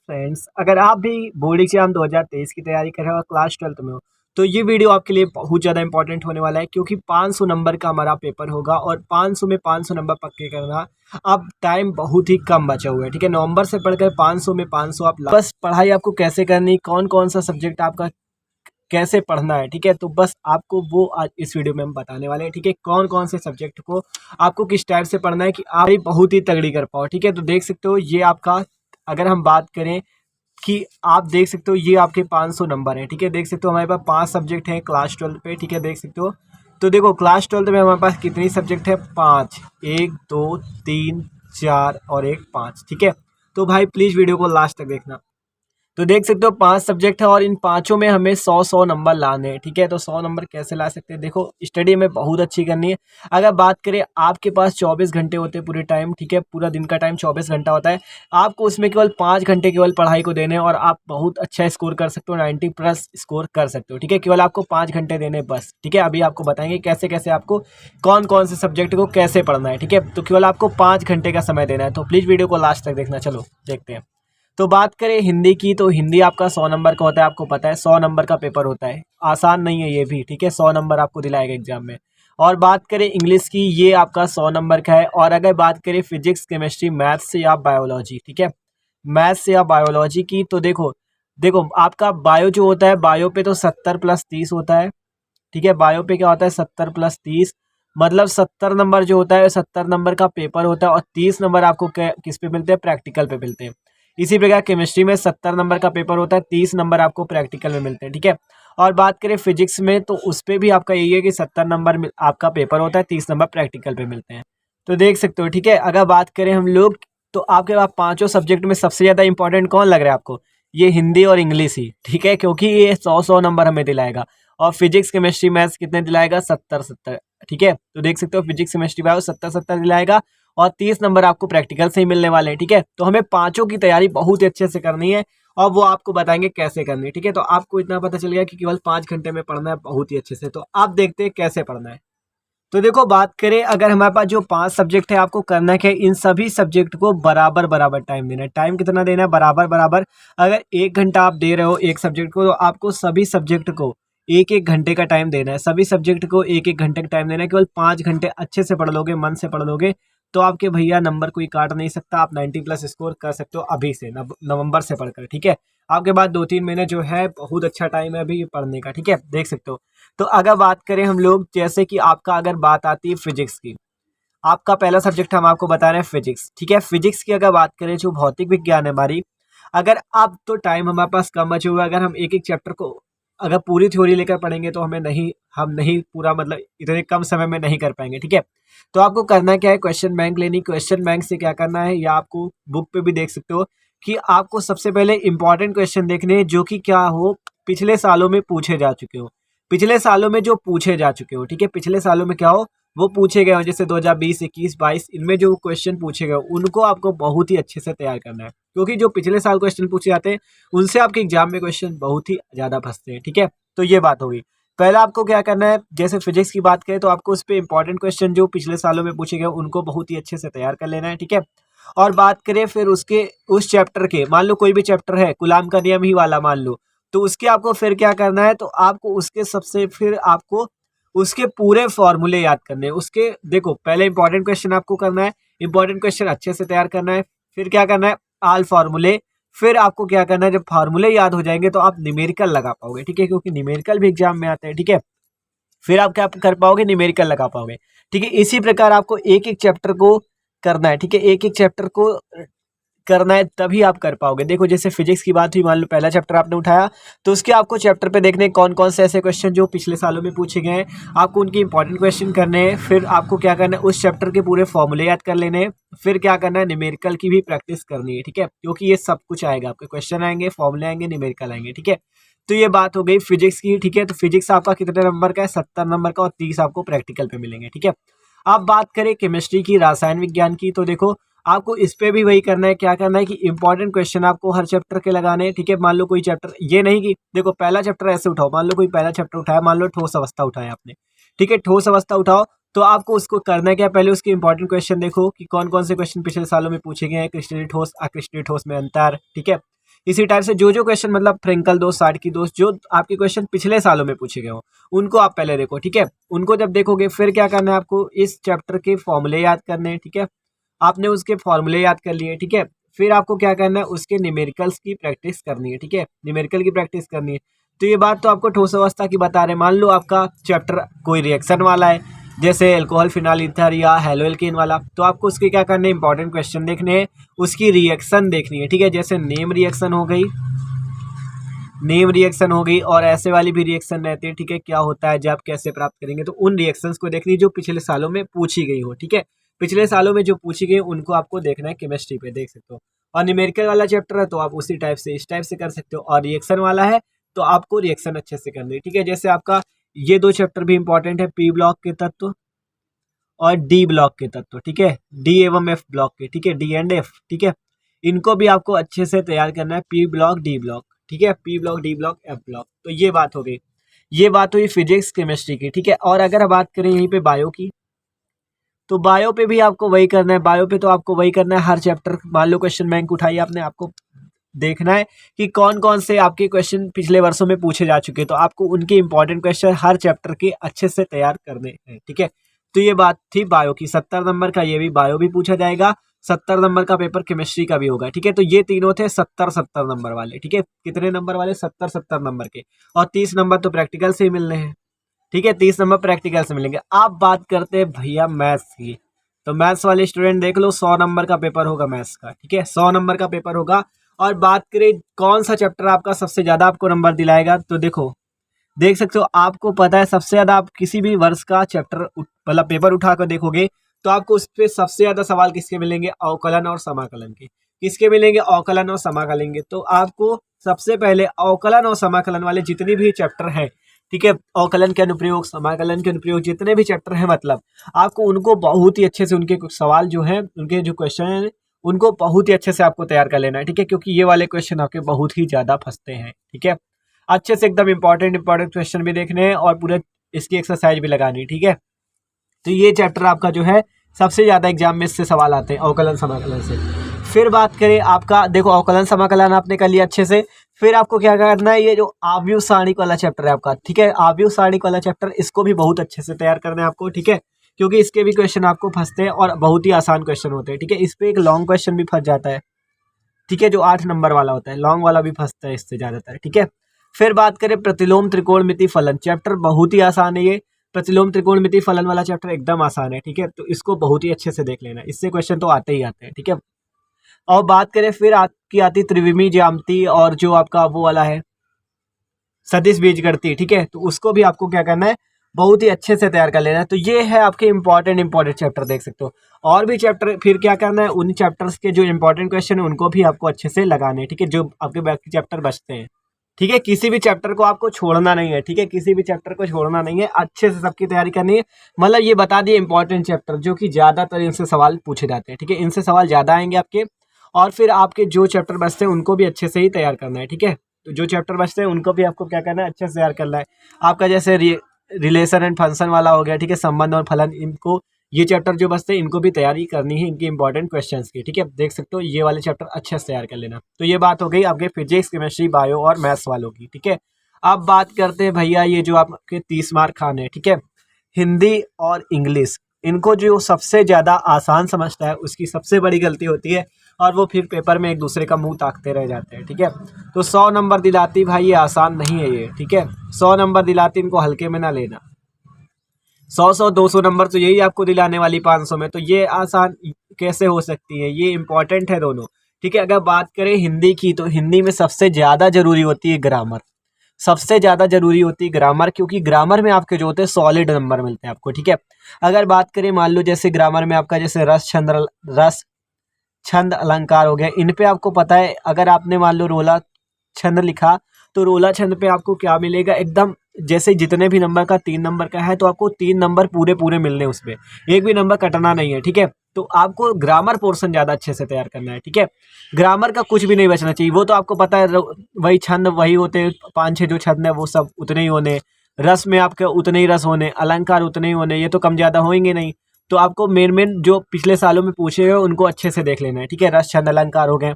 Friends, अगर आप भी बोर्ड एग्जाम 2023 की तैयारी कर रहे हो और क्लास 12th में हो तो ये वीडियो आपके लिए बहुत ज़्यादा इंपॉर्टेंट होने वाला है, क्योंकि 500 नंबर का हमारा पेपर होगा और 500 में 500 नंबर पक्के करना। अब टाइम बहुत ही कम बचा हुआ है, ठीक है। नवंबर से पढ़कर 500 में 500 आप बस पढ़ाई आपको कैसे करनी, कौन कौन सा सब्जेक्ट आपका कैसे पढ़ना है, ठीक है। तो बस आपको वो आज इस वीडियो में हम बताने वाले हैं, ठीक है। कौन कौन से सब्जेक्ट को आपको किस टाइप से पढ़ना है कि आप ये बहुत ही तगड़ी कर पाओ, ठीक है। तो देख सकते हो ये आपका, अगर हम बात करें कि आप देख सकते हो ये आपके 500 नंबर हैं, ठीक है। देख सकते हो हमारे पास 5 सब्जेक्ट हैं क्लास 12 पे, ठीक है। देख सकते हो, तो देखो क्लास 12 में हमारे पास कितनी सब्जेक्ट है, 5, 1 2 3 4 और एक 5, ठीक है। तो भाई प्लीज़ वीडियो को लास्ट तक देखना। तो देख सकते हो 5 सब्जेक्ट है और इन पांचों में हमें 100 नंबर लाने हैं, ठीक है। तो 100 नंबर कैसे ला सकते हैं, देखो स्टडी में बहुत अच्छी करनी है। अगर बात करें, आपके पास 24 घंटे होते हैं पूरे टाइम, ठीक है। पूरा दिन का टाइम 24 घंटा होता है। आपको उसमें केवल 5 घंटे केवल पढ़ाई को देने हैं और आप बहुत अच्छा स्कोर कर सकते हो, 90+ स्कोर कर सकते हो, ठीक है। केवल आपको 5 घंटे देने बस, ठीक है। अभी आपको बताएंगे कैसे कैसे आपको कौन कौन से सब्जेक्ट को कैसे पढ़ना है, ठीक है। तो केवल आपको 5 घंटे का समय देना है, तो प्लीज़ वीडियो को लास्ट तक देखना। चलो देखते हैं। तो बात करें हिंदी की, तो हिंदी आपका 100 नंबर का होता है, आपको पता है 100 नंबर का पेपर होता है। आसान नहीं है ये भी, ठीक है। 100 नंबर आपको दिलाएगा एग्जाम में। और बात करें इंग्लिश की, ये आपका 100 नंबर का है। और अगर बात करें फिजिक्स, केमिस्ट्री, मैथ्स या बायोलॉजी, ठीक है, मैथ्स या बायोलॉजी की, तो देखो देखो आपका बायो जो होता है, बायो पे तो 70+30 होता है, ठीक है। बायो पे क्या होता है, 70+30, मतलब 70 नंबर जो होता है 70 नंबर का पेपर होता है और 30 नंबर आपको किस पे मिलते हैं, प्रैक्टिकल पे मिलते हैं। इसी प्रकार केमिस्ट्री में 70 नंबर का पेपर होता है, 30 नंबर आपको प्रैक्टिकल में मिलते हैं, ठीक है। और बात करें फिजिक्स में, तो उस पर भी आपका यही है कि 70 नंबर आपका पेपर होता है, 30 नंबर प्रैक्टिकल पे मिलते हैं। तो देख सकते हो, ठीक है। अगर बात करें हम लोग, तो आपके पास पांचों सब्जेक्ट में सबसे ज़्यादा इंपॉर्टेंट कौन लग रहा है आपको, ये हिंदी और इंग्लिश ही, ठीक है, क्योंकि ये 100 नंबर हमें दिलाएगा। और फिजिक्स, केमिस्ट्री, मैथ्स कितने दिलाएगा, 70, ठीक है। तो देख सकते हो फिजिक्स, केमिस्ट्री, बायो 70 दिलाएगा और 30 नंबर आपको प्रैक्टिकल से ही मिलने वाले हैं, ठीक है। तो हमें पांचों की तैयारी बहुत ही अच्छे से करनी है और वो आपको बताएंगे कैसे करनी है, ठीक है। तो आपको इतना पता चल गया कि केवल 5 घंटे में पढ़ना है बहुत ही अच्छे से। तो आप देखते हैं कैसे पढ़ना है। तो देखो बात करें, अगर हमारे पास जो 5 सब्जेक्ट है, आपको करना क्या है, इन सभी सब्जेक्ट को बराबर बराबर टाइम देना है। टाइम कितना देना है, बराबर बराबर। अगर 1 घंटा आप दे रहे हो एक सब्जेक्ट को, तो आपको सभी सब्जेक्ट को 1-1 घंटे का टाइम देना है। सभी सब्जेक्ट को 1-1 घंटे का टाइम देना है। केवल 5 घंटे अच्छे से पढ़ लोगे, मन से पढ़ लोगे, तो आपके भैया नंबर कोई काट नहीं सकता। आप 90+ स्कोर कर सकते हो अभी से, नवंबर से पढ़कर, ठीक है। आपके पास 2-3 महीने जो है बहुत अच्छा टाइम है अभी पढ़ने का, ठीक है। देख सकते हो। तो अगर बात करें हम लोग, जैसे कि आपका अगर बात आती है फिजिक्स की, आपका पहला सब्जेक्ट हम आपको बता रहे हैं फिजिक्स, ठीक है। फिजिक्स की अगर बात करें, जो भौतिक विज्ञान है हमारी, अगर अब तो टाइम हमारे पास कम बचे हुए, अगर हम एक एक चैप्टर को अगर पूरी थ्योरी लेकर पढ़ेंगे तो हम नहीं पूरा, मतलब इतने कम समय में नहीं कर पाएंगे, ठीक है। तो आपको करना क्या है, क्वेश्चन बैंक लेनी। क्वेश्चन बैंक से क्या करना है, या आपको बुक पे भी देख सकते हो कि आपको सबसे पहले इंपॉर्टेंट क्वेश्चन देखने हैं, जो कि क्या हो, पिछले सालों में पूछे जा चुके हो। पिछले सालों में जो पूछे जा चुके हो, ठीक है। पिछले सालों में क्या हो, वो पूछे गए हो, जैसे 2020, 21, 22, इनमें जो क्वेश्चन पूछे गए उनको आपको बहुत ही अच्छे से तैयार करना है, क्योंकि जो पिछले साल क्वेश्चन पूछे जाते हैं उनसे आपके एग्जाम में क्वेश्चन बहुत ही ज़्यादा फंसते हैं, ठीक है। तो ये बात होगी। पहला आपको क्या करना है, जैसे फिजिक्स की बात करें तो आपको उस पर इंपॉर्टेंट क्वेश्चन जो पिछले सालों में पूछे गए उनको बहुत ही अच्छे से तैयार कर लेना है, ठीक है। और बात करें फिर उसके उस चैप्टर के, मान लो कोई भी चैप्टर है, कूलाम का नियम ही वाला मान लो, तो उसके आपको फिर क्या करना है, तो आपको उसके सबसे फिर आपको उसके पूरे फॉर्मूले याद करने हैं। उसके देखो पहले इंपॉर्टेंट क्वेश्चन आपको करना है, इंपॉर्टेंट क्वेश्चन अच्छे से तैयार करना है। फिर क्या करना है, आल फार्मूले। फिर आपको क्या करना है, जब फार्मूले याद हो जाएंगे तो आप न्यूमेरिकल लगा पाओगे, ठीक है, क्योंकि न्यूमेरिकल भी एग्जाम में आते हैं, ठीक है। फिर आप क्या कर पाओगे, न्यूमेरिकल लगा पाओगे, ठीक है। इसी प्रकार आपको एक एक चैप्टर को करना है, ठीक है। एक एक चैप्टर को करना है, तभी आप कर पाओगे। देखो जैसे फिजिक्स की बात हुई, मान लो पहला चैप्टर आपने उठाया, तो उसके आपको चैप्टर पे देखने कौन कौन से ऐसे क्वेश्चन जो पिछले सालों में पूछे गए हैं, आपको उनके इंपॉर्टेंट क्वेश्चन करने हैं। फिर आपको क्या करना है, उस चैप्टर के पूरे फॉर्मूले याद कर लेने हैं। फिर क्या करना है, न्यूमेरिकल की भी प्रैक्टिस करनी है, ठीक है, क्योंकि ये सब कुछ आएगा, आपके क्वेश्चन आएंगे, फॉर्मूले आएंगे, न्यूमेरिकल आएंगे, ठीक है। तो ये बात हो गई फिजिक्स की, ठीक है। तो फिजिक्स आपका कितने नंबर का है, 70 नंबर का, और 30 आपको प्रैक्टिकल पे मिलेंगे, ठीक है। अब बात करें केमिस्ट्री की, रसायन विज्ञान की, तो देखो आपको इस पे भी वही करना है। क्या करना है कि इंपॉर्टेंट क्वेश्चन आपको हर चैप्टर के लगाने हैं, ठीक है। मान लो कोई चैप्टर, ये नहीं कि देखो पहला चैप्टर ऐसे उठाओ, मान लो कोई पहला चैप्टर उठाया, मान लो ठोस अवस्था उठाया आपने, ठीक है, ठोस अवस्था उठाओ, तो आपको उसको करना क्या, पहले उसके इंपॉर्टेंट क्वेश्चन देखो कि कौन कौन से क्वेश्चन पिछले सालों में पूछे गए हैं, क्रिस्टलीय ठोस, अक्रिस्टलीय ठोस में अंतर, ठीक है। इसी टाइप से जो जो क्वेश्चन मतलब फ्रेंकल दोष, साटकी दोष, जो आपके क्वेश्चन पिछले सालों में पूछे गए हो उनको आप पहले देखो, ठीक है। उनको जब देखोगे फिर क्या करना है आपको, इस चैप्टर के फॉर्मूले याद करने हैं, ठीक है। आपने उसके फॉर्मूले याद कर लिए, ठीक है। फिर आपको क्या करना है, उसके न्यूमेरिकल्स की प्रैक्टिस करनी है, ठीक है। न्यूमेरिकल की प्रैक्टिस करनी है। तो ये बात तो आपको ठोस अवस्था की बता रहे हैं। मान लो आपका चैप्टर कोई रिएक्शन वाला है, जैसे एल्कोहल फिनाल ईथर या हेलोएल्केन वाला, तो आपको उसके क्या करने, इंपॉर्टेंट क्वेश्चन देखने हैं, उसकी रिएक्शन देखनी है, ठीक है। जैसे नेम रिएक्शन हो गई, नेम रिएक्शन हो गई, और ऐसे वाली भी रिएक्शन रहती है, ठीक है। क्या होता है, जब कैसे प्राप्त करेंगे, तो उन रिएक्शंस को देखनी जो पिछले सालों में पूछी गई हो, ठीक है। पिछले सालों में जो पूछी गई उनको आपको देखना है, केमिस्ट्री पे देख सकते हो। और न्यूमेरिकल वाला चैप्टर है तो आप उसी टाइप से, इस टाइप से कर सकते हो। और रिएक्शन वाला है तो आपको रिएक्शन अच्छे से करनी है, ठीक है। जैसे आपका ये दो चैप्टर भी इंपॉर्टेंट है, पी ब्लॉक के तत्व और डी ब्लॉक के तत्व, ठीक है। डी एवं एफ ब्लॉक के, ठीक है, डी एंड एफ, ठीक है। इनको भी आपको अच्छे से तैयार करना है, पी ब्लॉक डी ब्लॉक, ठीक है, P block D block F block. तो ये बात हो गई, ये बात हुई फिजिक्स केमिस्ट्री की, ठीक है। और अगर बात करें यहीं पे बायो की, तो बायो पे भी आपको वही करना है। बायो पे तो आपको वही करना है, हर चैप्टर, मान लो क्वेश्चन बैंक उठाई आपने, आपको देखना है कि कौन कौन से आपके क्वेश्चन पिछले वर्षों में पूछे जा चुके हैं, तो आपको उनके इंपॉर्टेंट क्वेश्चन हर चैप्टर के अच्छे से तैयार करने हैं, ठीक है। तो ये बात थी बायो की। 70 नंबर का ये भी बायो भी पूछा जाएगा, 70 नंबर का पेपर केमिस्ट्री का भी होगा, ठीक है। तो ये तीनों थे 70-70 नंबर वाले, ठीक है। कितने नंबर वाले, 70-70 नंबर के। और 30 नंबर तो प्रैक्टिकल से ही मिलने हैं, ठीक है। 30 नंबर प्रैक्टिकल से मिलेंगे। आप बात करते हैं भैया मैथ्स की, तो मैथ्स वाले स्टूडेंट देख लो, 100 नंबर का पेपर होगा मैथ्स का, ठीक है, 100 नंबर का पेपर होगा। और बात करें कौन सा चैप्टर आपका सबसे ज्यादा आपको नंबर दिलाएगा, तो देखो, देख सकते हो, आपको पता है सबसे ज्यादा आप किसी भी वर्ष का चैप्टर मतलब पेपर उठाकर देखोगे तो आपको उस पर सबसे ज्यादा सवाल किसके मिलेंगे, अवकलन और समाकलन के। किसके मिलेंगे, अवकलन और समाकलन के। तो आपको सबसे पहले अवकलन और समाकलन वाले जितने भी चैप्टर हैं, ठीक है, अवकलन के अनुप्रयोग, समाकलन के अनुप्रयोग, जितने भी चैप्टर हैं, मतलब आपको उनको बहुत ही अच्छे से, उनके कुछ सवाल जो हैं, उनके जो क्वेश्चन हैं, उनको बहुत ही अच्छे से आपको तैयार कर लेना है, ठीक है। क्योंकि ये वाले क्वेश्चन आपके बहुत ही ज्यादा फंसते हैं, ठीक है। अच्छे से एकदम इंपॉर्टेंट क्वेश्चन भी देखने हैं और पूरे इसकी एक्सरसाइज भी लगानी है, ठीक है। तो ये चैप्टर आपका जो है सबसे ज्यादा एग्जाम में इससे सवाल आते हैं, अवकलन समाकलन से। फिर बात करें आपका, देखो अवकलन समाकलन आपने कर लिया अच्छे से। फिर आपको क्या करना है, ये जो आव्यूह सारणिक वाला चैप्टर है आपका, ठीक है, आव्यूह सारणिक वाला चैप्टर, इसको भी बहुत अच्छे से तैयार करना है आपको, ठीक है। क्योंकि इसके भी क्वेश्चन आपको फंसते हैं और बहुत ही आसान क्वेश्चन होते हैं, ठीक है। इस पे एक लॉन्ग क्वेश्चन भी फंस जाता है, ठीक है, जो 8 नंबर वाला होता है, लॉन्ग वाला भी फंसता है इससे ज्यादातर, ठीक है। फिर बात करें प्रतिलोम त्रिकोणमिति फलन, चैप्टर बहुत ही आसान है ये। प्रतिलोम त्रिकोणमिति फलन वाला चैप्टर एकदम आसान है, ठीक है। तो इसको बहुत ही अच्छे से देख लेना, इससे क्वेश्चन तो आते ही आते हैं, ठीक है। और बात करें फिर आपकी आती त्रिविमीय ज्यामिति, और जो आपका वो वाला है सदिश बीजगणित, ठीक है। तो उसको भी आपको क्या करना है, बहुत ही अच्छे से तैयार कर लेना है। तो ये है आपके इंपॉर्टेंट चैप्टर, देख सकते हो। और भी चैप्टर फिर क्या करना है, उन चैप्टर्स के जो इंपॉर्टेंट क्वेश्चन है उनको भी आपको अच्छे से लगाने हैं, ठीक है, जो आपके बाकी चैप्टर बचते हैं, ठीक है। किसी भी चैप्टर को आपको छोड़ना नहीं है, ठीक है, किसी भी चैप्टर को छोड़ना नहीं है, अच्छे से सबकी तैयारी करनी है। मतलब ये बता दिए इंपॉर्टेंट चैप्टर जो कि ज्यादातर इनसे सवाल पूछे जाते हैं, ठीक है, इनसे सवाल ज्यादा आएंगे आपके। और फिर आपके जो चैप्टर बचते हैं उनको भी अच्छे से ही तैयार करना है, ठीक है। तो जो चैप्टर बचते हैं उनको भी आपको क्या करना है, अच्छे से तैयार करना है। आपका जैसे रिलेशन एंड फंक्शन वाला हो गया, ठीक है, संबंध और फलन, इनको ये चैप्टर जो बचते हैं इनको भी तैयारी करनी है, इनके इंपॉर्टेंट क्वेश्चंस की, ठीक है। देख सकते हो ये वाले चैप्टर अच्छे से तैयार कर लेना। तो ये बात हो गई आपके फिजिक्स, केमिस्ट्री, बायो और मैथ्स वालों की, ठीक है। अब बात करते हैं भैया ये जो आपके 30 मार्क खाने, ठीक है, हिंदी और इंग्लिश, इनको जो सबसे ज्यादा आसान समझता है उसकी सबसे बड़ी गलती होती है, और वो फिर पेपर में एक दूसरे का मुंह ताकते रह जाते हैं, ठीक है। तो 100 नंबर दिलाती भाई, ये आसान नहीं है ये, ठीक है। 100 नंबर दिलाती, इनको हल्के में ना लेना। 100 200 नंबर तो यही आपको दिलाने वाली 500 में, तो ये आसान कैसे हो सकती है, ये इंपॉर्टेंट है दोनों, ठीक है। अगर बात करें हिंदी की, तो हिंदी में सबसे ज्यादा जरूरी होती है ग्रामर, सबसे ज्यादा जरूरी होती है ग्रामर, क्योंकि ग्रामर में आपके जो होते हैं सॉलिड नंबर मिलते हैं आपको, ठीक है। अगर बात करें मान लो जैसे ग्रामर में आपका जैसे रस छंद अलंकार हो गया, इन पे आपको पता है, अगर आपने मान लो रोला छंद लिखा तो रोला छंद पे आपको क्या मिलेगा, एकदम जैसे जितने भी नंबर का 3 नंबर का है तो आपको 3 नंबर पूरे पूरे मिलने, उसमें एक भी नंबर कटना नहीं है, ठीक है। तो आपको ग्रामर पोर्शन ज्यादा अच्छे से तैयार करना है, ठीक है। ग्रामर का कुछ भी नहीं बचना चाहिए, वो तो आपको पता है, वही छंद वही होते हैं, 5-6 जो छंद है वो सब उतने ही होने, रस में आपके उतने ही रस होने, अलंकार उतने ही होने, ये तो कम ज्यादा होंगे नहीं। तो आपको मेन जो पिछले सालों में पूछे हुए उनको अच्छे से देख लेना है, ठीक है। रस छंद अलंकार हो गए,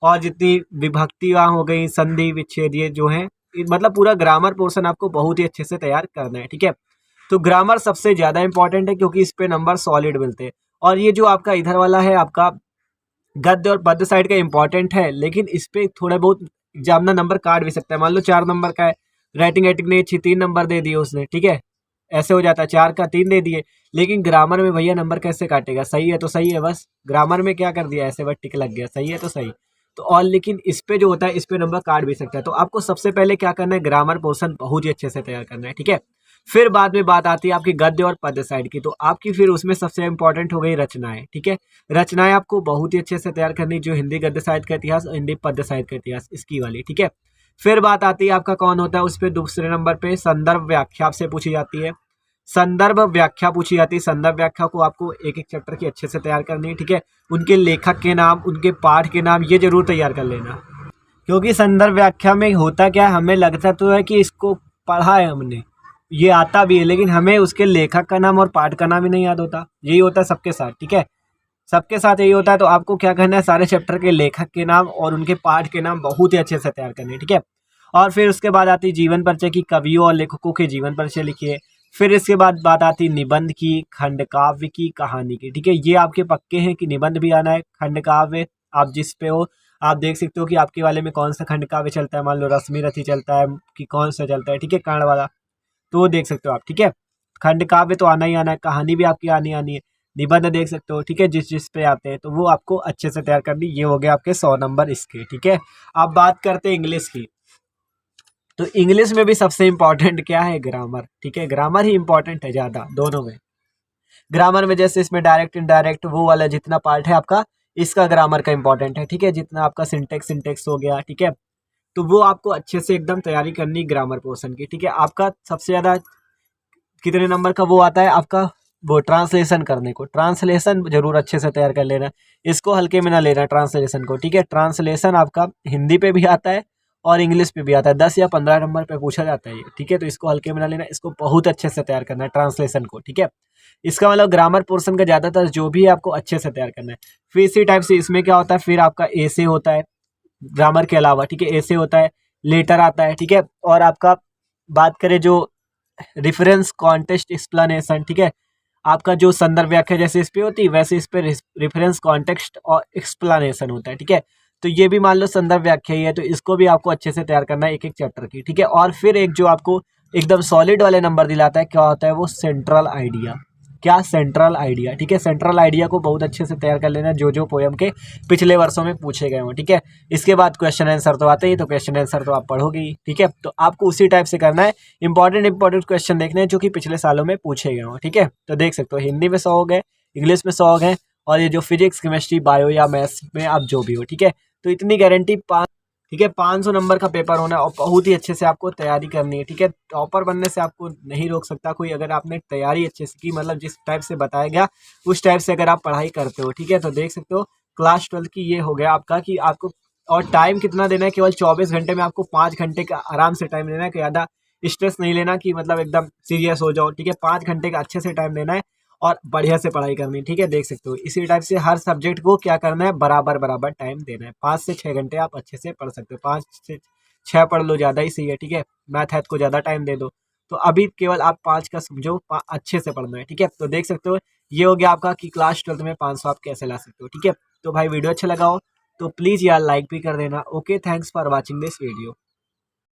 और जितनी विभक्तियाँ हो गई, संधि विच्छेद, ये जो है मतलब पूरा ग्रामर पोर्शन आपको बहुत ही अच्छे से तैयार करना है। ठीक है, तो ग्रामर सबसे ज़्यादा इंपॉर्टेंट है क्योंकि इस पे नंबर सॉलिड मिलते हैं। और ये जो आपका इधर वाला है आपका गद्य और पद्य साइड का इंपॉर्टेंट है, लेकिन इस पे थोड़ा बहुत एग्जामिनर नंबर काट भी सकता है। मान लो 4 नंबर का है, राइटिंग एटिक ने 3 नंबर दे दिए उसने, ठीक है, ऐसे हो जाता है, 4 का 3 दे दिए। लेकिन ग्रामर में भैया नंबर कैसे काटेगा? सही है तो सही है बस, ग्रामर में क्या कर दिया, ऐसे बस टिक लग गया, सही है तो सही। तो और लेकिन इस पे जो होता है, इस पे नंबर काट भी सकता है। तो आपको सबसे पहले क्या करना है, ग्रामर पोर्शन बहुत ही अच्छे से तैयार करना है। ठीक है, फिर बाद में बात आती है आपकी गद्य और पद्य साइड की। तो आपकी फिर उसमें सबसे इंपॉर्टेंट हो गई रचनाएं। ठीक है, रचनाएं आपको बहुत ही अच्छे से तैयार करनी, जो हिंदी गद्य साहित्य का इतिहास और हिंदी पद्य साहित्य का इतिहास, इसकी वाली। ठीक है, फिर बात आती है आपका कौन होता है उस पर दूसरे नंबर पे संदर्भ व्याख्या आपसे पूछी जाती है। संदर्भ व्याख्या पूछी जाती है। संदर्भ व्याख्या को आपको एक एक चैप्टर की अच्छे से तैयार करनी है। ठीक है, उनके लेखक के नाम, उनके पाठ के नाम, ये जरूर तैयार कर लेना, क्योंकि संदर्भ व्याख्या में होता क्या है, हमें लगता तो है कि इसको पढ़ा है हमने, ये आता भी है, लेकिन हमें उसके लेखक का नाम और पाठ का नाम ही नहीं याद होता। यही होता है सबके साथ। ठीक है, सबके साथ यही होता है। तो आपको क्या करना है, सारे चैप्टर के लेखक के नाम और उनके पाठ के नाम बहुत ही अच्छे से तैयार करने। ठीक है, और फिर उसके बाद आती जीवन परिचय की, कवियों और लेखकों के जीवन परिचय लिखिए। फिर इसके बाद बात आती निबंध की, खंड काव्य की, कहानी की। ठीक है, ये आपके पक्के हैं कि निबंध भी आना है, खंड काव्य आप जिस पे हो आप देख सकते हो कि आपके वाले में कौन सा खंड काव्य चलता है। मान लो रश्मि रथी चलता है कि कौन सा चलता है, ठीक है, कर्ण वाला, तो वो देख सकते हो आप। ठीक है, खंड काव्य तो आना ही आना है, कहानी भी आपकी आनी आनी है, निबंध देख सकते हो। ठीक है, जिस जिस पे आते हैं तो वो आपको अच्छे से तैयार करनी। ये हो गए आपके 100 नंबर इसके। ठीक है, अब बात करते हैं इंग्लिश की। तो इंग्लिश में भी सबसे इंपॉर्टेंट क्या है, ग्रामर। ठीक है, ग्रामर ही इंपॉर्टेंट है ज़्यादा दोनों में। ग्रामर में जैसे इसमें डायरेक्ट इनडायरेक्ट वो वाला जितना पार्ट है आपका, इसका ग्रामर का इंपॉर्टेंट है। ठीक है, जितना आपका सिंटेक्स सिंटेक्स हो गया। ठीक है, तो वो आपको अच्छे से एकदम तैयारी करनी ग्रामर पोर्शन की। ठीक है, आपका सबसे ज़्यादा कितने नंबर का वो आता है आपका, वो ट्रांसलेशन करने को, ट्रांसलेशन जरूर अच्छे से तैयार कर लेना, इसको हल्के में ना लेना ट्रांसलेशन को। ठीक है, ट्रांसलेशन आपका हिंदी पे भी आता है और इंग्लिश पे भी आता है, 10 या 15 नंबर पे पूछा जाता है ये। ठीक है, तो इसको हल्के में ना लेना, इसको बहुत अच्छे से तैयार करना है ट्रांसलेशन को। ठीक है, इसका मतलब ग्रामर पोर्शन का ज़्यादातर जो भी है आपको अच्छे से तैयार करना है। फिर इसी टाइप से इसमें क्या होता है, फिर आपका ऐसे होता है ग्रामर के अलावा। ठीक है, ऐसे होता है, लेटर आता है। ठीक है, और आपका बात करें जो रिफरेंस कॉन्टेक्स्ट एक्सप्लेनेशन। ठीक है, आपका जो संदर्भ व्याख्या जैसे इस पे होती है, वैसे इस पे रेफरेंस कॉन्टेक्स्ट और एक्सप्लेनेशन होता है। ठीक है, तो ये भी मान लो संदर्भ व्याख्या ही है, तो इसको भी आपको अच्छे से तैयार करना है एक एक चैप्टर की। ठीक है, और फिर एक जो आपको एकदम सॉलिड वाले नंबर दिलाता है, क्या होता है वो, सेंट्रल आइडिया। क्या, सेंट्रल आइडिया। ठीक है, सेंट्रल आइडिया को बहुत अच्छे से तैयार कर लेना, जो पोयम के पिछले वर्षों में पूछे गए हों। ठीक है, इसके बाद क्वेश्चन आंसर तो आते ही, तो क्वेश्चन आंसर तो आप पढ़ोगे ही। ठीक है, तो आपको उसी टाइप से करना है, इंपॉर्टेंट क्वेश्चन देखने हैं जो कि पिछले सालों में पूछे गए हों। ठीक है, तो देख सकते हो हिंदी में 100 हो गए, इंग्लिश में 100 हो गए, और ये जो फिजिक्स केमिस्ट्री बायो या मैथ्स में आप जो भी हो। ठीक है, तो इतनी गारंटी ठीक है, 500 नंबर का पेपर होना है और बहुत ही अच्छे से आपको तैयारी करनी है। ठीक है, टॉपर बनने से आपको नहीं रोक सकता कोई, अगर आपने तैयारी अच्छे से की, मतलब जिस टाइप से बताया गया उस टाइप से अगर आप पढ़ाई करते हो। ठीक है, तो देख सकते हो क्लास 12 की ये हो गया आपका कि आपको, और टाइम कितना देना है, केवल 24 घंटे में आपको 5 घंटे का आराम से टाइम लेना है, ज़्यादा स्ट्रेस नहीं लेना कि मतलब एकदम सीरियस हो जाओ। ठीक है, 5 घंटे का अच्छे से टाइम लेना है और बढ़िया से पढ़ाई करनी है। ठीक है, देख सकते हो इसी टाइप से हर सब्जेक्ट को क्या करना है, बराबर बराबर टाइम देना है। 5 से 6 घंटे आप अच्छे से पढ़ सकते हो, 5 से 6 पढ़ लो, ज़्यादा ही सही है। ठीक है, मैथ है को ज़्यादा टाइम दे दो, तो अभी केवल आप 5 का समझो, अच्छे से पढ़ना है। ठीक है, तो देख सकते हो ये हो गया आपका कि क्लास 12 में 500 आप कैसे ला सकते हो। ठीक है, तो भाई वीडियो अच्छा लगा हो तो प्लीज़ यार लाइक भी कर देना। Okay, thanks for watching this video.